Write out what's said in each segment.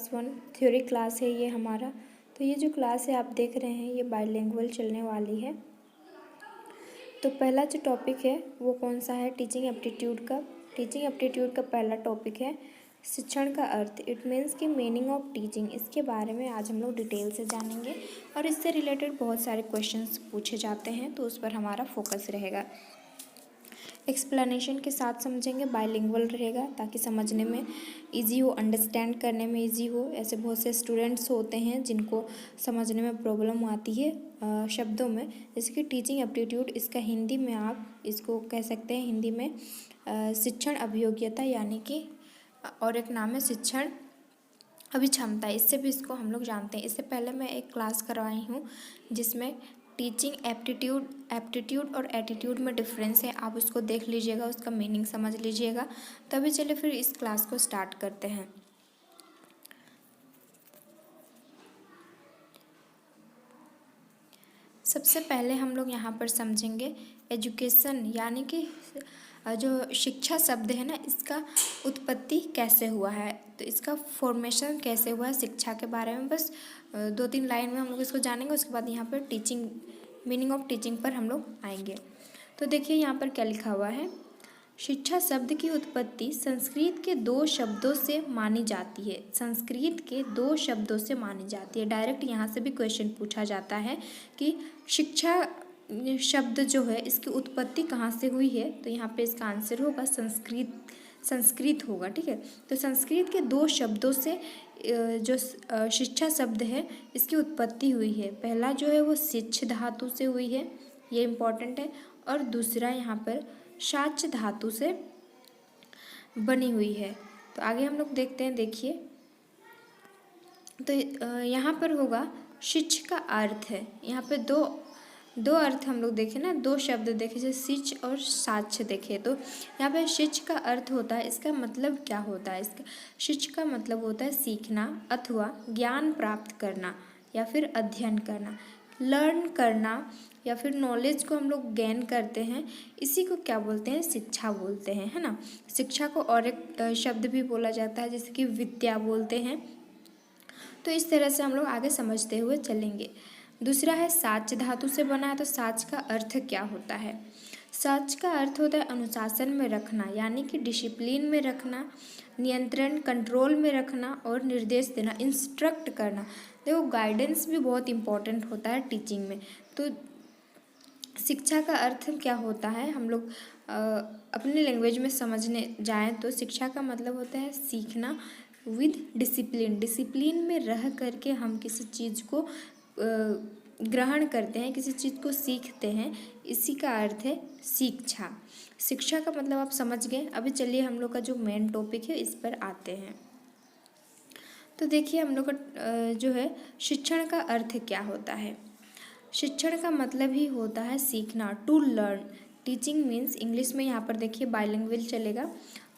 1 theory class है ये हमारा। तो ये जो क्लास है आप देख रहे हैं ये बाइलिंगुअल चलने वाली है। तो पहला जो टॉपिक है वो कौन सा है, टीचिंग एप्टीट्यूड का। टीचिंग एप्टीट्यूड का पहला टॉपिक है शिक्षण का अर्थ, इट मीन्स की मीनिंग ऑफ टीचिंग। इसके बारे में आज हम लोग डिटेल से जानेंगे और इससे रिलेटेड बहुत सारे क्वेश्चंस पूछे जाते हैं तो उस पर हमारा फोकस रहेगा। एक्सप्लेनेशन के साथ समझेंगे, बाइलिंगुअल रहेगा ताकि समझने में इजी हो, अंडरस्टैंड करने में इजी हो। ऐसे बहुत से स्टूडेंट्स होते हैं जिनको समझने में प्रॉब्लम आती है शब्दों में, जैसे कि टीचिंग एप्टीट्यूड, इसका हिंदी में आप इसको कह सकते हैं हिंदी में शिक्षण अभियोग्यता, यानी कि और एक नाम है शिक्षण अभिक्षमता, इससे भी इसको हम लोग जानते हैं। इससे पहले मैं एक क्लास करवाई हूँ जिसमें टीचिंग एप्टीट्यूड और एटीट्यूड में डिफरेंस है, आप उसको देख लीजिएगा, उसका मीनिंग समझ लीजिएगा। तभी चलिए फिर इस क्लास को स्टार्ट करते हैं। सबसे पहले हम लोग यहाँ पर समझेंगे एजुकेशन, यानी कि जो शिक्षा शब्द है ना, इसका उत्पत्ति कैसे हुआ है, तो इसका फॉर्मेशन कैसे हुआ है शिक्षा के बारे में बस 2-3 लाइन में हम लोग इसको जानेंगे। उसके बाद यहाँ पर टीचिंग, मीनिंग ऑफ टीचिंग पर हम लोग आएंगे। तो देखिए यहाँ पर क्या लिखा हुआ है, शिक्षा शब्द की उत्पत्ति संस्कृत के 2 शब्दों से मानी जाती है। संस्कृत के 2 शब्दों से मानी जाती है। डायरेक्ट यहाँ से भी क्वेश्चन पूछा जाता है कि शिक्षा शब्द जो है इसकी उत्पत्ति कहाँ से हुई है, तो यहाँ पे इसका आंसर होगा संस्कृत होगा। ठीक है, तो संस्कृत के 2 शब्दों से जो शिक्षा शब्द है इसकी उत्पत्ति हुई है। पहला जो है वो शिक्ष धातु से हुई है, ये इम्पॉर्टेंट है, और दूसरा यहाँ पर शाच धातु से बनी हुई है। तो आगे हम लोग देखते हैं, देखिए तो यहाँ पर होगा शिक्ष का अर्थ है, यहाँ पे दो अर्थ हम लोग देखें ना, 2 शब्द देखे जैसे शिक्ष और साक्ष्य देखे, तो यहाँ पे शिक्ष का अर्थ होता है, इसका मतलब क्या होता है, इसका शिक्ष का मतलब होता है सीखना अथवा ज्ञान प्राप्त करना या फिर अध्ययन करना, लर्न करना, या फिर नॉलेज को हम लोग गेन करते हैं, इसी को क्या बोलते हैं, शिक्षा बोलते हैं, है ना। शिक्षा को और एक शब्द भी बोला जाता है जैसे कि विद्या बोलते हैं। तो इस तरह से हम लोग आगे समझते हुए चलेंगे। दूसरा है साच धातु से बना है, तो साच का अर्थ क्या होता है, साच का अर्थ होता है अनुशासन में रखना, यानी कि डिसिप्लिन में रखना, नियंत्रण कंट्रोल में रखना और निर्देश देना, इंस्ट्रक्ट करना। देखो गाइडेंस भी बहुत इम्पोर्टेंट होता है टीचिंग में। तो शिक्षा का अर्थ क्या होता है, हम लोग अपने लैंग्वेज में समझने जाएं तो शिक्षा का मतलब होता है सीखना विद डिसिप्लिन, डिसिप्लिन में रह करके हम किसी चीज़ को ग्रहण करते हैं, किसी चीज़ को सीखते हैं, इसी का अर्थ है शिक्षा। शिक्षा का मतलब आप समझ गए। अभी चलिए हम लोग का जो मेन टॉपिक है इस पर आते हैं। तो देखिए हम लोग का जो है शिक्षण का अर्थ क्या होता है, शिक्षण का मतलब ही होता है सीखना, to learn. Teaching means, English में यहाँ पर देखिए बाइलिंगुअल चलेगा,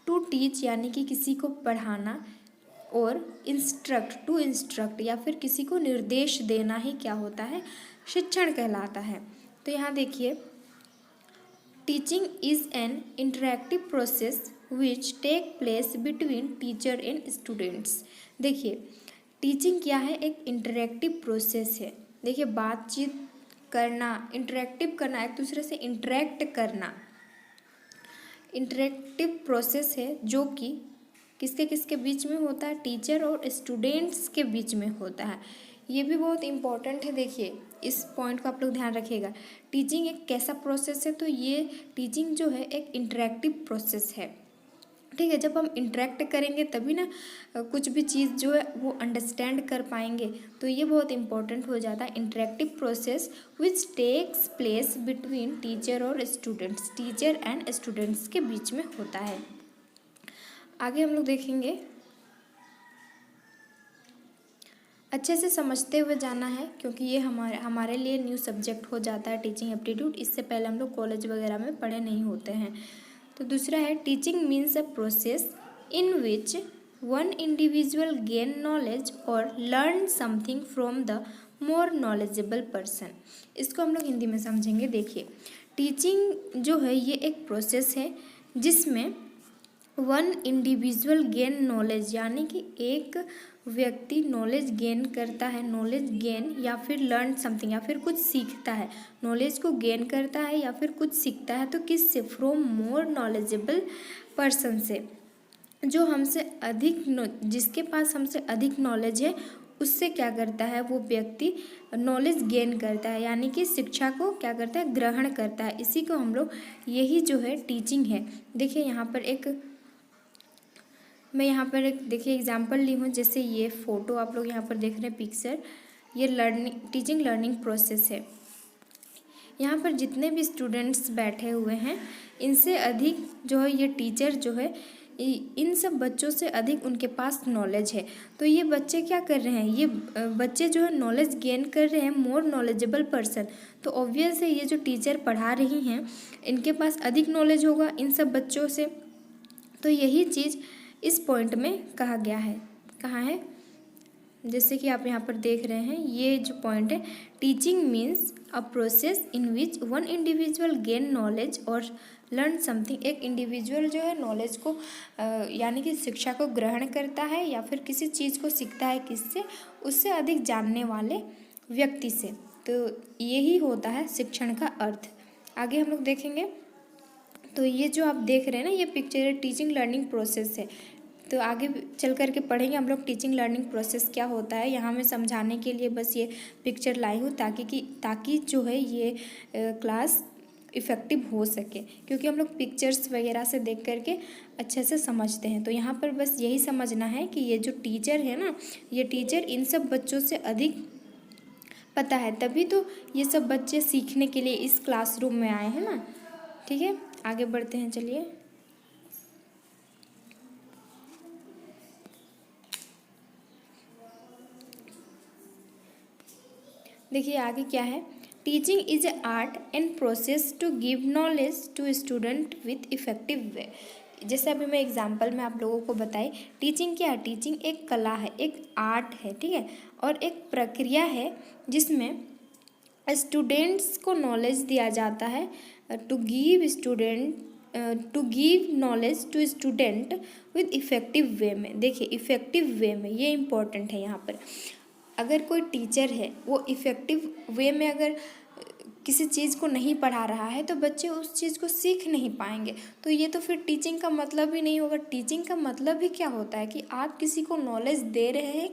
टू टीच यानी कि किसी को पढ़ाना, और इंस्ट्रक्ट, टू इंस्ट्रक्ट या फिर किसी को निर्देश देना ही क्या होता है, शिक्षण कहलाता है। तो यहाँ देखिए teaching is an interactive process which take place between teacher and students. देखिए टीचिंग क्या है, एक इंटरैक्टिव प्रोसेस है। देखिए बातचीत करना, इंटरैक्टिव करना, एक दूसरे से इंटरैक्ट करना, इंटरैक्टिव प्रोसेस है जो कि किसके किसके बीच में होता है, टीचर और स्टूडेंट्स के बीच में होता है। ये भी बहुत इम्पॉर्टेंट है, देखिए इस पॉइंट को आप लोग ध्यान रखिएगा। टीचिंग एक कैसा प्रोसेस है, तो ये टीचिंग जो है एक इंटरैक्टिव प्रोसेस है। ठीक है, जब हम इंटरेक्ट करेंगे तभी ना कुछ भी चीज़ जो है वो अंडरस्टैंड कर पाएंगे, तो ये बहुत इंपॉर्टेंट हो जाता है। Interactive process which takes place between teacher और स्टूडेंट्स, टीचर एंड स्टूडेंट्स के बीच में होता है। आगे हम लोग देखेंगे, अच्छे से समझते हुए जाना है क्योंकि ये हमारे लिए न्यू सब्जेक्ट हो जाता है टीचिंग एप्टीट्यूड। इससे पहले हम लोग कॉलेज वगैरह में पढ़े नहीं होते हैं। तो दूसरा है teaching means a process in which one individual gain knowledge और learn something from the more knowledgeable person. इसको हम लोग हिंदी में समझेंगे। देखिए टीचिंग जो है ये एक प्रोसेस है जिसमें वन इंडिविजुअल गेन नॉलेज, यानी कि एक व्यक्ति नॉलेज गेन करता है, नॉलेज गेन या फिर लर्न समथिंग, या फिर कुछ सीखता है, नॉलेज को गेन करता है या फिर कुछ सीखता है, तो किससे? फ्रॉम मोर नॉलेजेबल पर्सन से, जो हमसे अधिक जिसके पास हमसे अधिक नॉलेज है उससे क्या करता है वो व्यक्ति? नॉलेज गेन करता है, यानी कि शिक्षा को क्या करता है? ग्रहण करता है। इसी को हम लोग, यही जो है टीचिंग है। देखिए यहाँ पर मैं यहाँ पर एक देखिए एग्जाम्पल ली हूँ, जैसे ये फ़ोटो आप लोग यहाँ पर देख रहे हैं पिक्चर, ये टीचिंग लर्निंग प्रोसेस है। यहाँ पर जितने भी स्टूडेंट्स बैठे हुए हैं, इनसे अधिक जो है ये टीचर जो है, इन सब बच्चों से अधिक उनके पास नॉलेज है। तो ये बच्चे क्या कर रहे हैं? ये बच्चे जो है नॉलेज गेन कर रहे हैं, मोर नॉलेजेबल पर्सन। तो ऑब्वियस है ये जो टीचर पढ़ा रही हैं, इनके पास अधिक नॉलेज होगा इन सब बच्चों से। तो यही चीज़ इस पॉइंट में कहा गया है। कहाँ है? जैसे कि आप यहाँ पर देख रहे हैं, ये जो पॉइंट है, teaching means a process in which one individual gain knowledge और लर्न समथिंग। एक इंडिविजुअल जो है नॉलेज को यानी कि शिक्षा को ग्रहण करता है या फिर किसी चीज़ को सीखता है, किससे? उससे अधिक जानने वाले व्यक्ति से। तो यही होता है शिक्षण का अर्थ। आगे हम लोग देखेंगे। तो ये जो आप देख रहे हैं ना, ये पिक्चर है, टीचिंग लर्निंग प्रोसेस है। तो आगे चल कर के पढ़ेंगे हम लोग टीचिंग लर्निंग प्रोसेस क्या होता है। यहाँ मैं समझाने के लिए बस ये पिक्चर लाई हूँ ताकि जो है ये क्लास इफ़ेक्टिव हो सके, क्योंकि हम लोग पिक्चर्स वगैरह से देख करके अच्छे से समझते हैं। तो यहाँ पर बस यही समझना है कि ये जो टीचर है ना, ये टीचर इन सब बच्चों से अधिक पता है, तभी तो ये सब बच्चे सीखने के लिए इस क्लासरूम में आए हैं ना। ठीक है, आगे बढ़ते हैं, चलिए। देखिए आगे क्या है। Teaching is a art and process to give knowledge to student with effective way. जैसे अभी मैं एग्जांपल में आप लोगों को बताई, टीचिंग क्या है? टीचिंग एक कला है, एक आर्ट है, ठीक है, और एक प्रक्रिया है जिसमें स्टूडेंट्स को नॉलेज दिया जाता है, to give knowledge to student with effective way में। देखिए इफ़ेक्टिव वे में, ये इम्पॉर्टेंट है यहाँ पर। अगर कोई टीचर है वो इफ़ेक्टिव वे में अगर किसी चीज़ को नहीं पढ़ा रहा है तो बच्चे उस चीज़ को सीख नहीं पाएंगे। तो ये तो फिर टीचिंग का मतलब ही नहीं होगा। टीचिंग का मतलब ही क्या होता है कि आप किसी को नॉलेज दे रहे हैं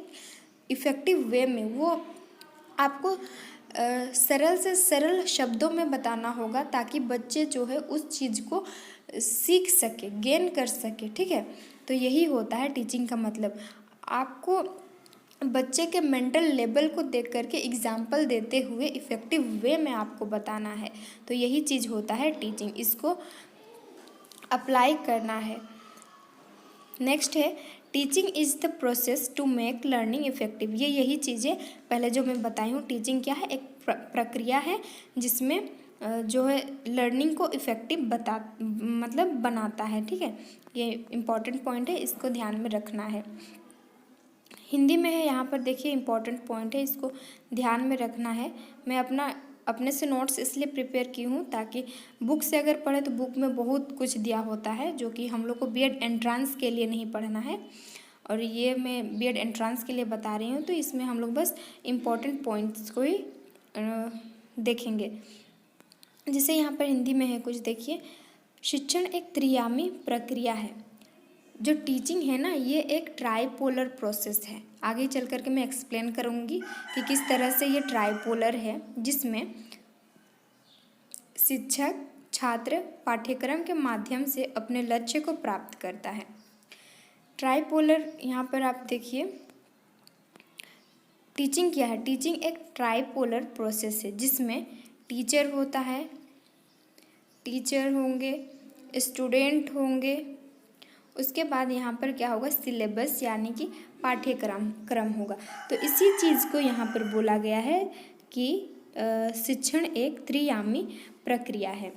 इफ़ेक्टिव वे में, वो आपको सरल से सरल शब्दों में बताना होगा ताकि बच्चे जो है उस चीज़ को सीख सके, गेन कर सके, ठीक है। तो यही होता है टीचिंग का मतलब। आपको बच्चे के मेंटल लेवल को देख करके एग्जाम्पल देते हुए इफ़ेक्टिव वे में आपको बताना है। तो यही चीज़ होता है टीचिंग, इसको अप्लाई करना है। नेक्स्ट है teaching is the process to make learning effective. ये यही चीज़ें पहले जो मैं बताई हूँ, टीचिंग क्या है? एक प्रक्रिया है जिसमें जो है लर्निंग को इफ़ेक्टिव बनाता है, ठीक है। ये इम्पॉर्टेंट पॉइंट है, इसको ध्यान में रखना है। हिंदी में है, यहाँ पर देखिए इम्पॉर्टेंट पॉइंट है, इसको ध्यान में रखना है। मैं अपने से नोट्स इसलिए प्रिपेयर की हूँ ताकि बुक से अगर पढ़े तो बुक में बहुत कुछ दिया होता है जो कि हम लोग को बीएड एंट्रांस के लिए नहीं पढ़ना है, और ये मैं बीएड एंट्रांस के लिए बता रही हूँ। तो इसमें हम लोग बस इम्पॉर्टेंट पॉइंट्स को ही देखेंगे। जैसे यहाँ पर हिंदी में है कुछ, देखिए। शिक्षण एक त्रियामी प्रक्रिया है। जो टीचिंग है ना, ये एक ट्राइपोलर प्रोसेस है। आगे चल करके मैं एक्सप्लेन करूँगी कि किस तरह से ये ट्राइपोलर है, जिसमें शिक्षक छात्र पाठ्यक्रम के माध्यम से अपने लक्ष्य को प्राप्त करता है। ट्राइपोलर, यहाँ पर आप देखिए टीचिंग क्या है। टीचिंग एक ट्राइपोलर प्रोसेस है जिसमें टीचर होता है, टीचर होंगे, स्टूडेंट होंगे, उसके बाद यहाँ पर क्या होगा? सिलेबस यानी कि क्रम होगा। तो इसी चीज़ को यहाँ पर बोला गया है कि शिक्षण एक त्रियामी प्रक्रिया है।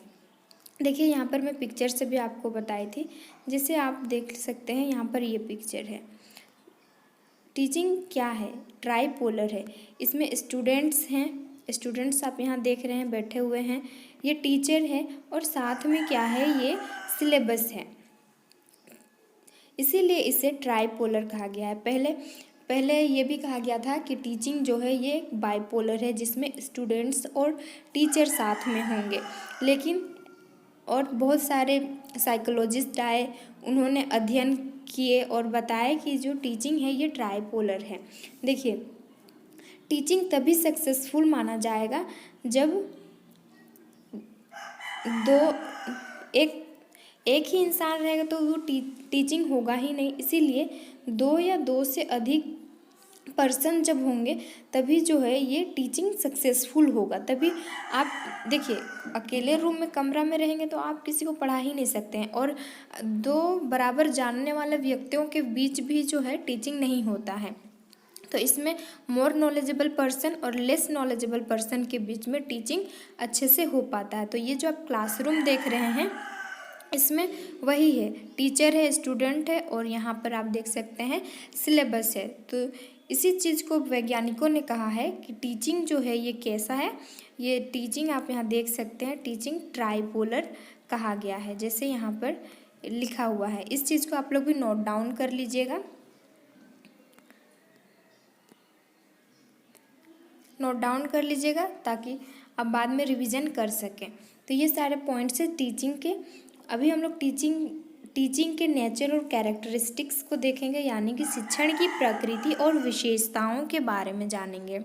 देखिए यहाँ पर मैं पिक्चर से भी आपको बताई थी, जैसे आप देख सकते हैं यहाँ पर ये पिक्चर है। टीचिंग क्या है? ट्राइपोलर है। इसमें स्टूडेंट्स हैं, स्टूडेंट्स आप यहाँ देख रहे हैं बैठे हुए हैं, ये टीचर है, और साथ में क्या है? ये सिलेबस है। इसीलिए इसे ट्राइपोलर कहा गया है। पहले ये भी कहा गया था कि टीचिंग जो है ये बाइपोलर है, जिसमें स्टूडेंट्स और टीचर साथ में होंगे। लेकिन और बहुत सारे साइकोलॉजिस्ट आए, उन्होंने अध्ययन किए और बताया कि जो टीचिंग है ये ट्राइपोलर है। देखिए, टीचिंग तभी सक्सेसफुल माना जाएगा जब एक ही इंसान रहेगा तो वो टीचिंग होगा ही नहीं। इसीलिए 2 या 2 से अधिक पर्सन जब होंगे तभी जो है ये टीचिंग सक्सेसफुल होगा। तभी आप देखिए, अकेले रूम में कमरा में रहेंगे तो आप किसी को पढ़ा ही नहीं सकते हैं, और 2 बराबर जानने वाले व्यक्तियों के बीच भी जो है टीचिंग नहीं होता है। तो इसमें मोर नॉलेजेबल पर्सन और लेस नॉलेजेबल पर्सन के बीच में टीचिंग अच्छे से हो पाता है। तो ये जो आप क्लासरूम देख रहे हैं इसमें वही है, टीचर है, स्टूडेंट है, और यहाँ पर आप देख सकते हैं सिलेबस है। तो इसी चीज़ को वैज्ञानिकों ने कहा है कि टीचिंग जो है ये कैसा है, ये टीचिंग आप यहाँ देख सकते हैं, टीचिंग ट्राइपोलर कहा गया है, जैसे यहाँ पर लिखा हुआ है। इस चीज़ को आप लोग भी नोट डाउन कर लीजिएगा, नोट डाउन कर लीजिएगा ताकि आप बाद में रिवीजन कर सकें। तो ये सारे पॉइंट्स हैं टीचिंग के। अभी हम लोग टीचिंग के नेचर और कैरेक्टरिस्टिक्स को देखेंगे, यानी कि शिक्षण की प्रकृति और विशेषताओं के बारे में जानेंगे।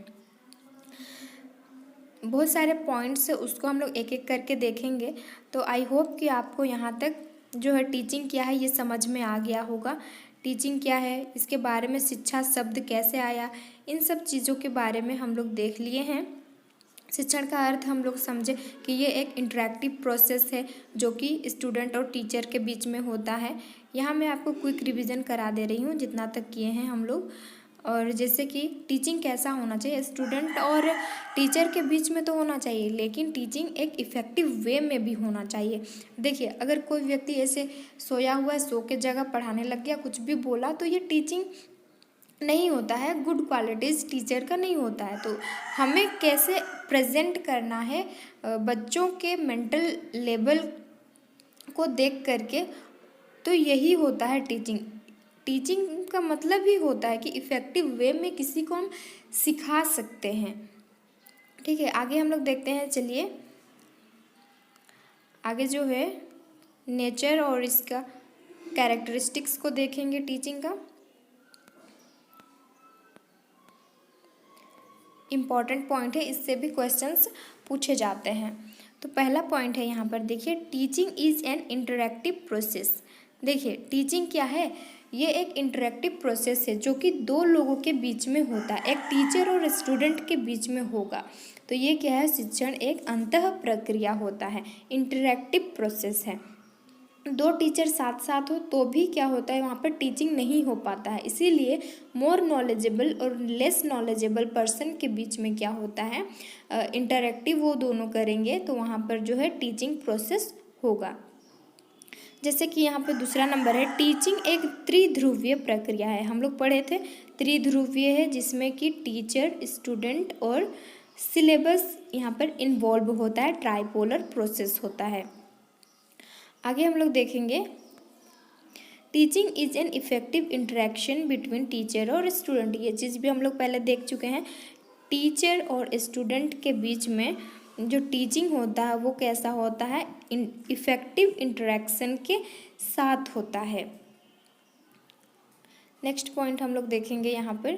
बहुत सारे पॉइंट्स है, उसको हम लोग एक एक करके देखेंगे। तो आई होप कि आपको यहाँ तक जो है टीचिंग क्या है ये समझ में आ गया होगा। टीचिंग क्या है, इसके बारे में, शिक्षा शब्द कैसे आया, इन सब चीज़ों के बारे में हम लोग देख लिए हैं। शिक्षण का अर्थ हम लोग समझे कि ये एक इंटरेक्टिव प्रोसेस है जो कि स्टूडेंट और टीचर के बीच में होता है। यहाँ मैं आपको क्विक रिवीजन करा दे रही हूँ जितना तक किए हैं हम लोग। और जैसे कि टीचिंग कैसा होना चाहिए, स्टूडेंट और टीचर के बीच में तो होना चाहिए, लेकिन टीचिंग एक इफ़ेक्टिव वे में भी होना चाहिए। देखिए, अगर कोई व्यक्ति ऐसे सोया हुआ है, सो के जगह पढ़ाने लग गया, कुछ भी बोला, तो ये टीचिंग नहीं होता है, गुड क्वालिटीज़ टीचर का नहीं होता है। तो हमें कैसे प्रेजेंट करना है बच्चों के मेंटल लेवल को देख करके, तो यही होता है टीचिंग। टीचिंग का मतलब ही होता है कि इफ़ेक्टिव वे में किसी को हम सिखा सकते हैं। ठीक है, आगे हम लोग देखते हैं। चलिए आगे जो है नेचर और इसका कैरेक्टरिस्टिक्स को देखेंगे टीचिंग का। इम्पॉर्टेंट पॉइंट है, इससे भी क्वेश्चंस पूछे जाते हैं। तो पहला पॉइंट है यहाँ पर देखिए, teaching is N interactive process. देखिए, टीचिंग क्या है, ये एक इंटरेक्टिव प्रोसेस है जो कि 2 लोगों के बीच में होता है, एक टीचर और स्टूडेंट के बीच में होगा। तो ये क्या है, शिक्षण एक अंतः प्रक्रिया होता है, इंटरेक्टिव प्रोसेस है। 2 टीचर साथ साथ हो तो भी क्या होता है, वहाँ पर टीचिंग नहीं हो पाता है। इसीलिए मोर नॉलेजेबल और लेस नॉलेजेबल पर्सन के बीच में क्या होता है, इंटरेक्टिव वो दोनों करेंगे तो वहाँ पर जो है टीचिंग प्रोसेस होगा। जैसे कि यहाँ पे दूसरा नंबर है, टीचिंग एक त्रिध्रुवीय प्रक्रिया है। हम लोग पढ़े थे त्रिध्रुवीय है, जिसमें कि टीचर, स्टूडेंट और सिलेबस यहाँ पर इन्वॉल्व होता है, ट्राइपोलर प्रोसेस होता है। आगे हम लोग देखेंगे, teaching is an effective interaction between teacher और स्टूडेंट। ये चीज़ भी हम लोग पहले देख चुके हैं। टीचर और स्टूडेंट के बीच में जो टीचिंग होता है वो कैसा होता है, इफेक्टिव इंटरेक्शन के साथ होता है। नेक्स्ट पॉइंट हम लोग देखेंगे यहाँ पर,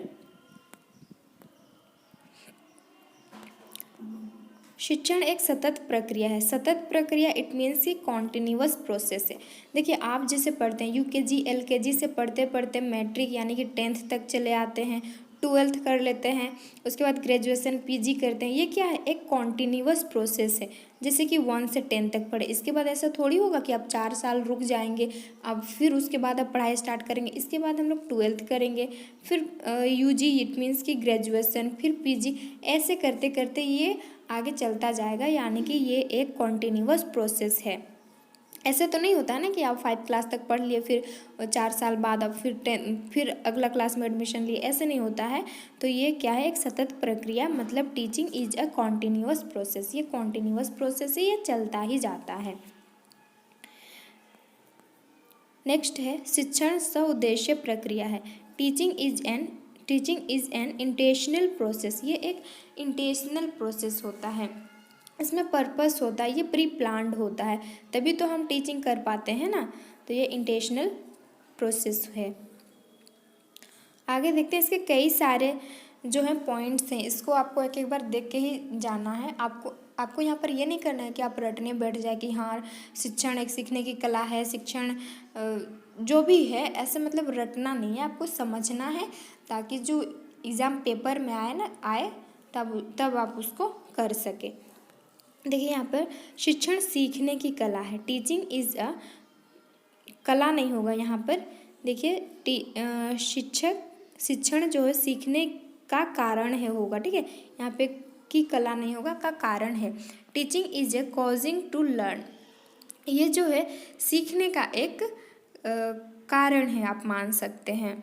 शिक्षण एक सतत प्रक्रिया है। सतत प्रक्रिया इट मीन्स कि कॉन्टिन्यूअस प्रोसेस है। देखिए, आप जैसे पढ़ते हैं यूकेजी एलकेजी से पढ़ते पढ़ते मैट्रिक यानी कि 10th तक चले आते हैं, 12th कर लेते हैं, उसके बाद ग्रेजुएशन पीजी करते हैं। ये क्या है, एक कॉन्टिन्यूअस प्रोसेस है। जैसे कि 1 से 10 तक पढ़े, इसके बाद ऐसा थोड़ी होगा कि आप 4 साल रुक जाएंगे, अब फिर उसके बाद आप पढ़ाई स्टार्ट करेंगे। इसके बाद हम लोग 12th करेंगे, फिर यूजी इट मीन्स कि ग्रेजुएशन, फिर पीजी, ऐसे करते करते ये आगे चलता जाएगा, यानी कि ये एक कॉन्टिन्यूअस प्रोसेस है। ऐसे तो नहीं होता है ना कि आप 5 क्लास तक पढ़ लिए, फिर 4 साल बाद अब फिर अगला क्लास में एडमिशन लिए, ऐसे नहीं होता है। तो ये क्या है, एक सतत प्रक्रिया, मतलब teaching is a continuous process. ये कॉन्टिन्यूअस प्रोसेस है, ये चलता ही जाता है। नेक्स्ट है, शिक्षण सउद्देश्य प्रक्रिया है। Teaching is N teaching is N intentional process, ये एक इंटेंशनल प्रोसेस होता है, इसमें पर्पस होता है, ये प्री प्लान्ड होता है, तभी तो हम टीचिंग कर पाते हैं ना, तो ये इंटेंशनल प्रोसेस है। आगे देखते हैं, इसके कई सारे जो हैं पॉइंट्स हैं, इसको आपको एक एक बार देख के ही जाना है। आपको यहाँ पर ये नहीं करना है कि आप रटने बैठ जाए कि हाँ शिक्षण एक सीखने की कला है, शिक्षण जो भी है ऐसे मतलब रटना नहीं है, आपको समझना है ताकि जो एग्ज़ाम पेपर में आए तब आप उसको कर सके। देखिए यहाँ पर शिक्षण सीखने की कला है, टीचिंग इज़ अ कला नहीं होगा यहाँ पर। देखिए शिक्षण जो है सीखने का कारण है होगा, ठीक है, यहाँ पे की कला नहीं होगा, का कारण है। Teaching is a causing to learn, ये जो है सीखने का एक कारण है, आप मान सकते हैं।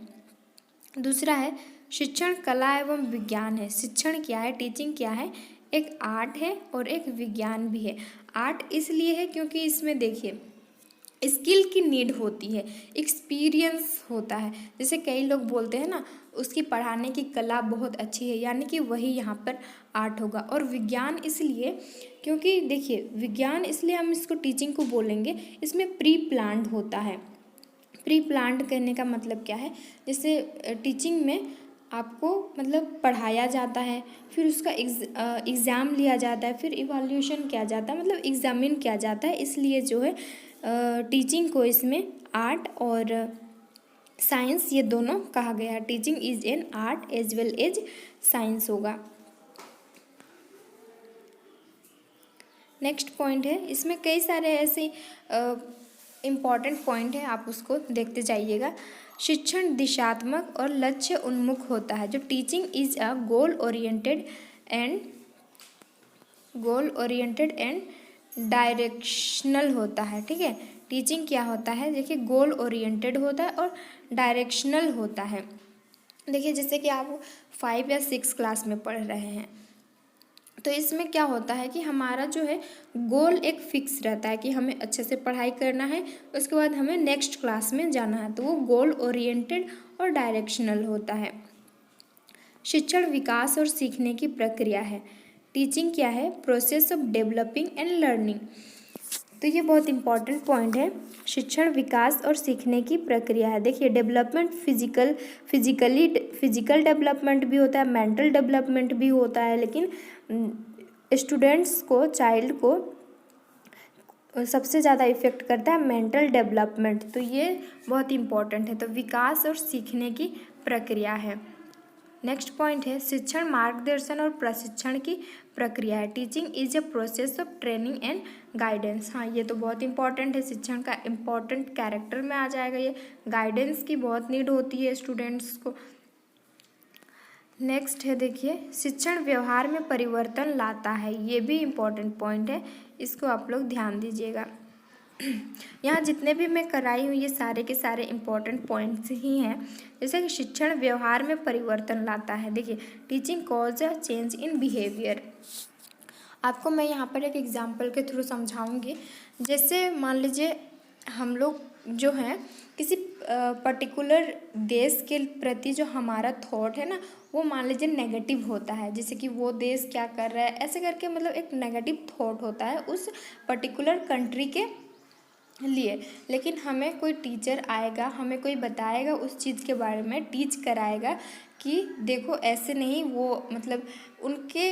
दूसरा है शिक्षण कला एवं विज्ञान है, शिक्षण क्या है, टीचिंग क्या है, एक आर्ट है और एक विज्ञान भी है। आर्ट इसलिए है क्योंकि इसमें देखिए स्किल की नीड होती है, एक्सपीरियंस होता है, जैसे कई लोग बोलते हैं ना उसकी पढ़ाने की कला बहुत अच्छी है, यानी कि वही यहाँ पर आर्ट होगा। और विज्ञान इसलिए क्योंकि देखिए विज्ञान इसलिए हम इसको टीचिंग को बोलेंगे, इसमें प्री प्लान्ड होता है। प्री प्लान्ड करने का मतलब क्या है, जैसे टीचिंग में आपको मतलब पढ़ाया जाता है, फिर उसका एग्ज़ाम लिया जाता है, फिर इवैल्यूएशन किया जाता है, मतलब एग्जामिन किया जाता है, इसलिए जो है टीचिंग को इसमें आर्ट और साइंस ये दोनों कहा गया है। Teaching is an art as well as science होगा। नेक्स्ट पॉइंट है, इसमें कई सारे ऐसे इम्पॉर्टेंट पॉइंट है, आप उसको देखते जाइएगा। शिक्षण दिशात्मक और लक्ष्य उन्मुख होता है, जो teaching is a goal oriented and directional होता है, ठीक है। टीचिंग क्या होता है, देखिए गोल ओरिएंटेड होता है और डायरेक्शनल होता है। देखिए जैसे कि आप 5 या 6 क्लास में पढ़ रहे हैं, तो इसमें क्या होता है कि हमारा जो है गोल एक फिक्स रहता है कि हमें अच्छे से पढ़ाई करना है, उसके बाद हमें नेक्स्ट क्लास में जाना है, तो वो गोल ओरिएंटेड और डायरेक्शनल होता है। शिक्षण विकास और सीखने की प्रक्रिया है, टीचिंग क्या है, process of developing and learning. तो ये बहुत इंपॉर्टेंट पॉइंट है, शिक्षण विकास और सीखने की प्रक्रिया है। देखिए डेवलपमेंट फिजिकल डेवलपमेंट भी होता है, मेंटल डेवलपमेंट भी होता है, लेकिन स्टूडेंट्स को, चाइल्ड को सबसे ज़्यादा इफ़ेक्ट करता है मेंटल डेवलपमेंट, तो ये बहुत इंपॉर्टेंट है। तो विकास और सीखने की प्रक्रिया है। नेक्स्ट पॉइंट है शिक्षण मार्गदर्शन और प्रशिक्षण की प्रक्रिया है, teaching is a process of training and guidance. हाँ ये तो बहुत इंपॉर्टेंट है, शिक्षण का इम्पॉर्टेंट कैरेक्टर में आ जाएगा ये, गाइडेंस की बहुत नीड होती है स्टूडेंट्स को। नेक्स्ट है देखिए शिक्षण व्यवहार में परिवर्तन लाता है, ये भी इम्पॉर्टेंट पॉइंट है, इसको आप लोग ध्यान दीजिएगा। यहाँ जितने भी मैं कराई हूँ ये सारे के सारे इम्पॉर्टेंट पॉइंट्स ही हैं। जैसे कि शिक्षण व्यवहार में परिवर्तन लाता है, देखिए teaching cause a change in behaviour. आपको मैं यहाँ पर एक एग्जांपल के थ्रू समझाऊंगी। जैसे मान लीजिए हम लोग जो हैं किसी पर्टिकुलर देश के प्रति जो हमारा थॉट है ना, वो मान लीजिए नेगेटिव होता है, जैसे कि वो देश क्या कर रहा है ऐसे करके, मतलब एक नेगेटिव थॉट होता है उस पर्टिकुलर कंट्री के लिए। लेकिन हमें कोई टीचर आएगा, हमें कोई बताएगा उस चीज़ के बारे में, टीच कराएगा कि देखो ऐसे नहीं, वो मतलब उनके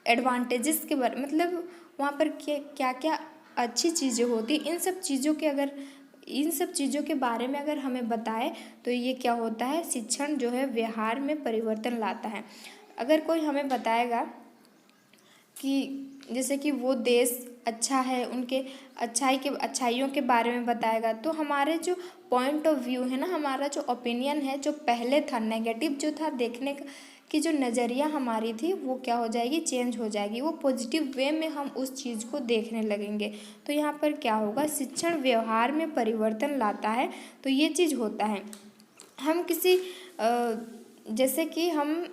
एडवांटेजेस के बारे, मतलब वहाँ पर क्या क्या अच्छी चीज़ें होती, इन सब चीज़ों के बारे में अगर हमें बताए तो ये क्या होता है, शिक्षण जो है व्यवहार में परिवर्तन लाता है। अगर कोई हमें बताएगा कि जैसे कि वो देश अच्छा है, उनके अच्छाइयों के बारे में बताएगा, तो हमारे जो पॉइंट ऑफ व्यू है ना, हमारा जो ओपिनियन है, जो पहले था नेगेटिव जो था देखने की जो नज़रिया हमारी थी, वो क्या हो जाएगी, चेंज हो जाएगी, वो पॉजिटिव वे में हम उस चीज़ को देखने लगेंगे। तो यहाँ पर क्या होगा, शिक्षण व्यवहार में परिवर्तन लाता है, तो ये चीज़ होता है। हम किसी जैसे कि हम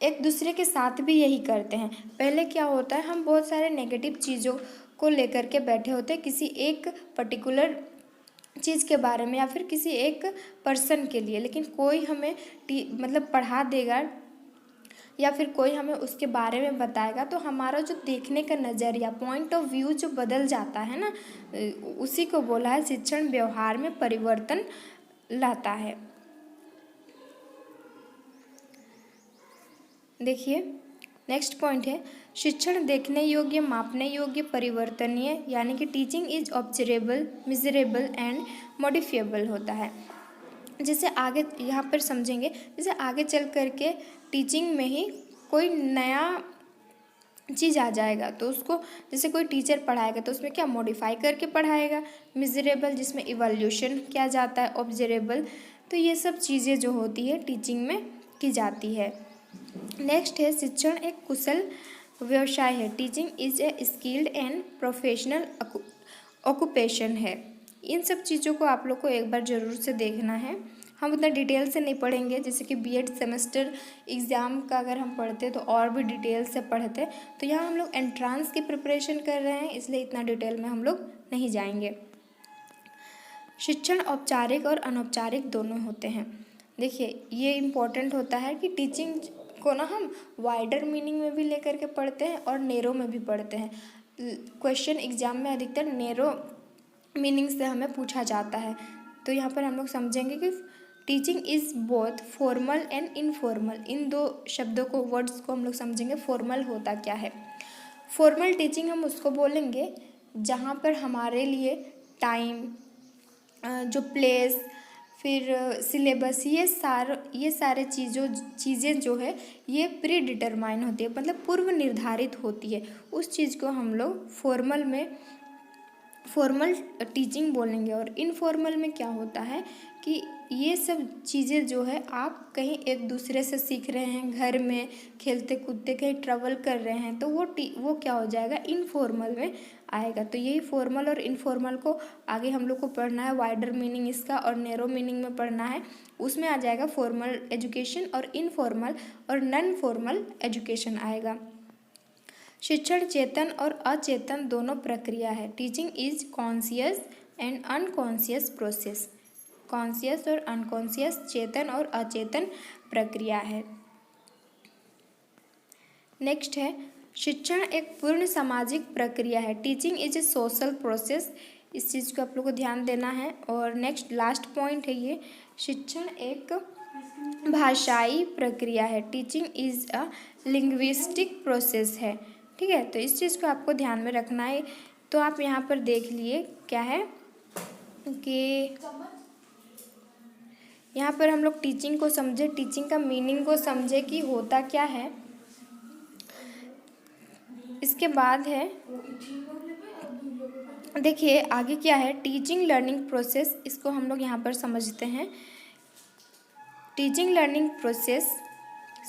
एक दूसरे के साथ भी यही करते हैं। पहले क्या होता है, हम बहुत सारे नेगेटिव चीज़ों को लेकर के बैठे होते हैं, किसी एक पर्टिकुलर चीज़ के बारे में या फिर किसी एक पर्सन के लिए, लेकिन कोई हमें मतलब पढ़ा देगा या फिर कोई हमें उसके बारे में बताएगा तो हमारा जो देखने का नज़रिया, पॉइंट ऑफ व्यू जो बदल जाता है ना, उसी को बोला है शिक्षण व्यवहार में परिवर्तन लाता है। देखिए नेक्स्ट पॉइंट है शिक्षण देखने योग्य, मापने योग्य, परिवर्तनीय, यानी कि teaching is observable, measurable and modifiable होता है। जैसे आगे यहाँ पर समझेंगे, जैसे आगे चल करके टीचिंग में ही कोई नया चीज़ आ जाएगा तो उसको, जैसे कोई टीचर पढ़ाएगा तो उसमें क्या मॉडिफाई करके पढ़ाएगा, मेजरेबल जिसमें इवोल्यूशन किया जाता है, ऑब्जर्वेबल, तो ये सब चीज़ें जो होती है टीचिंग में की जाती है। नेक्स्ट है शिक्षण एक कुशल व्यवसाय है, teaching is A skilled and professional occupation है। इन सब चीज़ों को आप लोग को एक बार ज़रूर से देखना है, हम उतना डिटेल से नहीं पढ़ेंगे, जैसे कि बीएड सेमेस्टर एग्ज़ाम का अगर हम पढ़ते तो और भी डिटेल से पढ़ते, तो यहाँ हम लोग एंट्रांस की प्रिपरेशन कर रहे हैं इसलिए इतना डिटेल में हम लोग नहीं जाएंगे। शिक्षण औपचारिक और अनौपचारिक दोनों होते हैं। देखिए ये इम्पोर्टेंट होता है कि टीचिंग को ना हम वाइडर मीनिंग में भी लेकर के पढ़ते हैं और नैरो में भी पढ़ते हैं। क्वेश्चन एग्जाम में अधिकतर नैरो मीनिंग से हमें पूछा जाता है, तो यहाँ पर हम लोग समझेंगे कि teaching is both formal and informal. इन दो शब्दों को, वर्ड्स को हम लोग समझेंगे। फॉर्मल होता क्या है? फॉर्मल टीचिंग हम उसको बोलेंगे जहाँ पर हमारे लिए टाइम, जो प्लेस, फिर सिलेबस, ये सारे चीज़ें जो है ये प्री डिटरमाइन होती है, मतलब पूर्व निर्धारित होती है। उस चीज़ को हम लोग फॉर्मल टीचिंग बोलेंगे। और इनफॉर्मल में क्या होता है कि ये सब चीज़ें जो है आप कहीं एक दूसरे से सीख रहे हैं, घर में खेलते कूदते कहीं ट्रैवल कर रहे हैं, तो वो क्या हो जाएगा, इनफॉर्मल में आएगा। तो यही फॉर्मल और इनफॉर्मल को आगे हम लोग को पढ़ना है, वाइडर मीनिंग इसका और नैरो मीनिंग में पढ़ना है। उसमें आ जाएगा फॉर्मल एजुकेशन और इनफॉर्मल और नॉन फॉर्मल एजुकेशन आएगा। शिक्षण चेतन और अचेतन दोनों प्रक्रिया है। Teaching is conscious and unconscious process. Conscious और अनकॉन्शियस, चेतन और अचेतन प्रक्रिया है। नेक्स्ट है शिक्षण एक पूर्ण सामाजिक प्रक्रिया है। Teaching is A social process. इस चीज़ को आप लोग को ध्यान देना है। और नेक्स्ट लास्ट पॉइंट है ये, शिक्षण एक भाषाई प्रक्रिया है। Teaching is a linguistic process है। ठीक है, तो इस चीज़ को आपको ध्यान में रखना है। तो आप यहाँ पर देख लिए क्या है कि यहाँ पर हम लोग टीचिंग को समझे, टीचिंग का मीनिंग को समझे कि होता क्या है। इसके बाद है, देखिए आगे क्या है, टीचिंग लर्निंग प्रोसेस। इसको हम लोग यहाँ पर समझते हैं। टीचिंग लर्निंग प्रोसेस,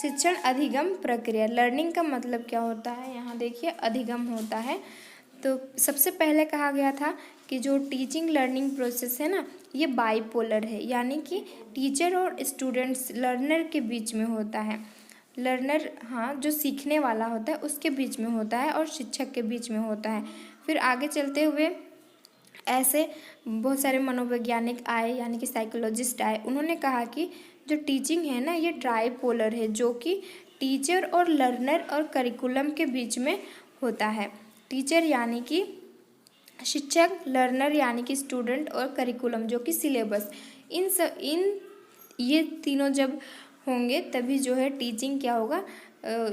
शिक्षण अधिगम प्रक्रिया। लर्निंग का मतलब क्या होता है, यहाँ देखिए अधिगम होता है। तो सबसे पहले कहा गया था कि जो टीचिंग लर्निंग प्रोसेस है ना, ये बाइपोलर है, यानी कि टीचर और स्टूडेंट्स, लर्नर के बीच में होता है। लर्नर, हाँ, जो सीखने वाला होता है उसके बीच में होता है और शिक्षक के बीच में होता है। फिर आगे चलते हुए ऐसे बहुत सारे मनोवैज्ञानिक आए, यानी कि साइकोलॉजिस्ट आए। उन्होंने कहा कि जो टीचिंग है ना, ये ट्राइपोलर है, जो कि टीचर और लर्नर और करिकुलम के बीच में होता है। टीचर यानी कि शिक्षक, लर्नर यानी कि स्टूडेंट, और करिकुलम जो कि सिलेबस, ये तीनों जब होंगे तभी जो है टीचिंग क्या होगा,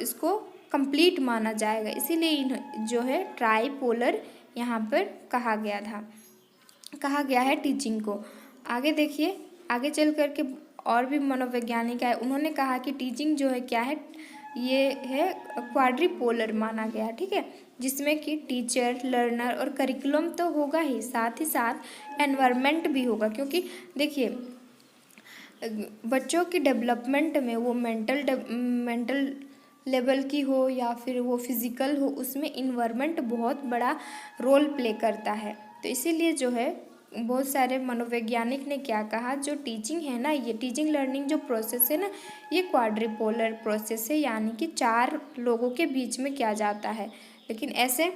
इसको कंप्लीट माना जाएगा। इसीलिए जो है ट्राइपोलर यहाँ पर कहा गया है टीचिंग को। आगे देखिए, आगे चल करके और भी मनोवैज्ञानिक है, उन्होंने कहा कि टीचिंग जो है क्या है, ये है क्वाड्रिपोलर माना गया। ठीक है, जिसमें कि टीचर, लर्नर और करिकुलम तो होगा ही, साथ ही साथ एनवायरनमेंट भी होगा। क्योंकि देखिए बच्चों की डेवलपमेंट में वो मेंटल लेवल की हो या फिर वो फिज़िकल हो, उसमें इन्वायरमेंट बहुत बड़ा रोल प्ले करता है। तो इसीलिए जो है बहुत सारे मनोवैज्ञानिक ने क्या कहा, जो टीचिंग है ना, ये टीचिंग लर्निंग जो प्रोसेस है ना, ये क्वाड्रिपोलर प्रोसेस है, यानी कि 4 लोगों के बीच में किया जाता है। लेकिन ऐसे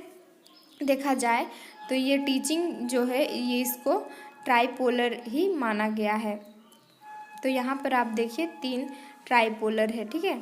देखा जाए तो ये टीचिंग जो है, ये इसको ट्राइपोलर ही माना गया है। तो यहाँ पर आप देखिए 3 ट्राइपोलर है, ठीक है।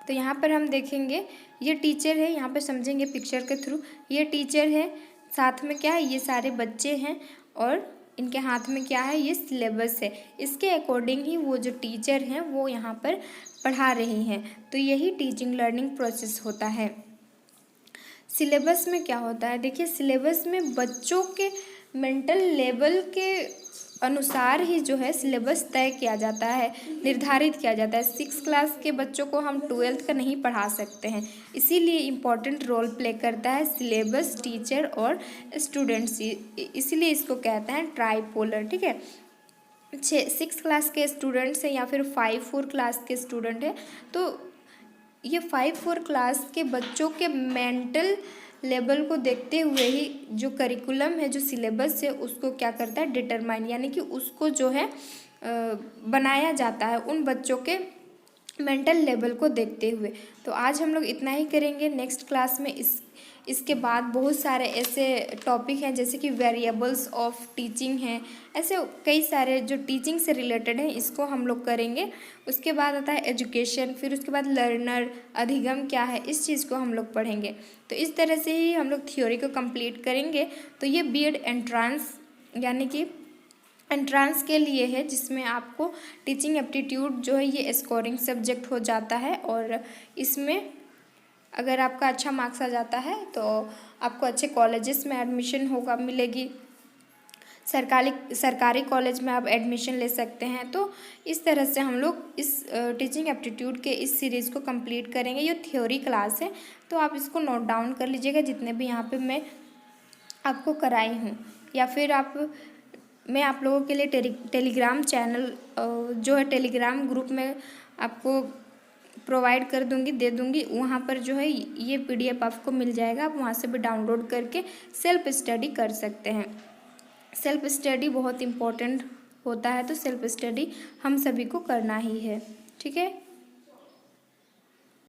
तो यहाँ पर हम देखेंगे ये टीचर है, यहाँ पर समझेंगे पिक्चर के थ्रू। ये टीचर है, साथ में क्या है, ये सारे बच्चे हैं और इनके हाथ में क्या है, ये सिलेबस है। इसके अकॉर्डिंग ही वो जो टीचर हैं वो यहाँ पर पढ़ा रही हैं। तो यही टीचिंग लर्निंग प्रोसेस होता है। सिलेबस में क्या होता है, देखिए सिलेबस में बच्चों के मेंटल लेवल के अनुसार ही जो है सिलेबस तय किया जाता है, निर्धारित किया जाता है। 6 क्लास के बच्चों को हम 12th का नहीं पढ़ा सकते हैं, इसीलिए इम्पॉर्टेंट रोल प्ले करता है सिलेबस, टीचर और स्टूडेंट्स। इसीलिए इसको कहते हैं ट्राइपोलर, ठीक है। 6 क्लास के स्टूडेंट्स हैं या फिर 5-4 क्लास के स्टूडेंट हैं, तो ये 5-4 क्लास के बच्चों के मेंटल लेवल को देखते हुए ही जो करिकुलम है, जो सिलेबस है, उसको क्या करता है, डिटरमाइन, यानी कि उसको जो है बनाया जाता है उन बच्चों के मेंटल लेवल को देखते हुए। तो आज हम लोग इतना ही करेंगे। नेक्स्ट क्लास में इसके बाद बहुत सारे ऐसे टॉपिक हैं जैसे कि वेरिएबल्स ऑफ टीचिंग हैं, ऐसे कई सारे जो टीचिंग से रिलेटेड हैं, इसको हम लोग करेंगे। उसके बाद आता है एजुकेशन, फिर उसके बाद लर्नर, अधिगम क्या है, इस चीज़ को हम लोग पढ़ेंगे। तो इस तरह से ही हम लोग थ्योरी को कंप्लीट करेंगे। तो ये बीएड एंट्रांस यानी कि एंट्रांस के लिए है, जिसमें आपको टीचिंग एप्टीट्यूड जो है ये स्कोरिंग सब्जेक्ट हो जाता है। और इसमें अगर आपका अच्छा मार्क्स आ जाता है तो आपको अच्छे कॉलेजेस में एडमिशन मिलेगी, सरकारी कॉलेज में आप एडमिशन ले सकते हैं। तो इस तरह से हम लोग इस टीचिंग एप्टीट्यूड के इस सीरीज़ को कंप्लीट करेंगे। ये थ्योरी क्लास है, तो आप इसको नोट डाउन कर लीजिएगा जितने भी यहाँ पे मैं आपको कराई हूँ, या फिर मैं आप लोगों के लिए टेलीग्राम चैनल जो है टेलीग्राम ग्रुप में आपको प्रोवाइड कर दूंगी, दे दूंगी। वहाँ पर जो है ये PDF आपको मिल जाएगा, आप वहाँ से भी डाउनलोड करके सेल्फ स्टडी कर सकते हैं। सेल्फ स्टडी बहुत इम्पोर्टेंट होता है, तो सेल्फ स्टडी हम सभी को करना ही है, ठीक है।